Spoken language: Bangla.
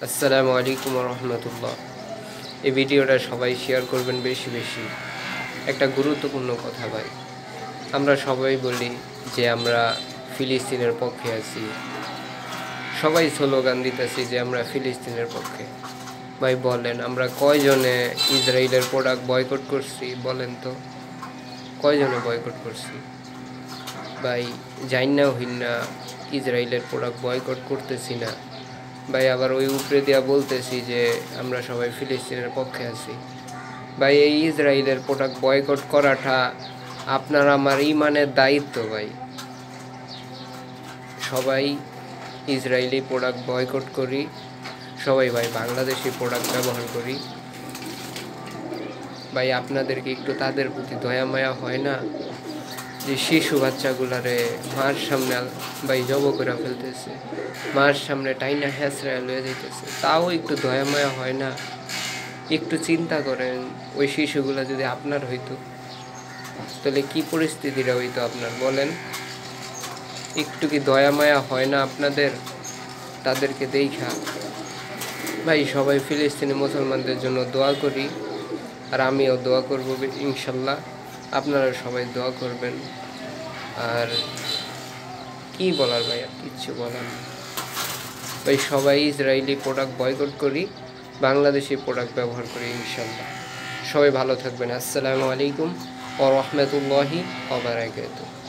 আসসালামু আলাইকুম ওয়া রাহমাতুল্লাহ। এই ভিডিওটা সবাই শেয়ার করবেন বেশি বেশি। একটা গুরুত্বপূর্ণ কথা ভাই, আমরা সবাই বলি যে আমরা ফিলিস্তিনের পক্ষে আছি, সবাই স্লোগান দিতেছি যে আমরা ফিলিস্তিনের পক্ষে। ভাই বলেন, আমরা কয়জনে ইসরায়েলের প্রোডাক্ট বয়কট করছি বলেন তো? কয়জনে বয়কট করছি? ভাই জাইন্না হইন্না ইসরায়েলের প্রোডাক্ট বয়কট করতেছি না ভাই, আবার ওই উপরে দিয়া বলতেছি যে আমরা সবাই ফিলিস্তিনের পক্ষে আছি। ভাই এই ইসরায়েলের প্রোডাক্ট বয়কট করাটা আপনার আমার ইমানের দায়িত্ব ভাই। সবাই ইসরায়েলি প্রোডাক্ট বয়কট করি, সবাই ভাই বাংলাদেশি প্রোডাক্ট ব্যবহার করি। ভাই আপনাদেরকে একটু তাদের প্রতি দয়া মায়া হয় না? যে শিশু বাচ্চাগুলারে মার সামনে ভাই জব করে ফেলতেছে, মার সামনে টাইনা হ্যাঁচড়া লয়ে যেতেছে, তাও একটু দয়া মায়া হয় না? একটু চিন্তা করেন, ওই শিশুগুলা যদি আপনার হইতো তাহলে কি পরিস্থিতিটা হইতো আপনার বলেন? একটু কি দয়া মায়া হয় না আপনাদের তাদেরকে দেখা? ভাই সবাই ফিলিস্তিনি মুসলমানদের জন্য দোয়া করি, আর আমিও দোয়া করব ইনশাল্লাহ, আপনারা সবাই দোয়া করবেন। আর কি বলার ভাই, আর কিচ্ছু বলার না ভাই। সবাই ইসরায়েলি প্রোডাক্ট বয়কট করি, বাংলাদেশি প্রোডাক্ট ব্যবহার করি ইনশাল্লাহ। সবাই ভালো থাকবেন। আসসালামু আলাইকুম ওয়া রাহমাতুল্লাহি ওয়া বারাকাতুহু।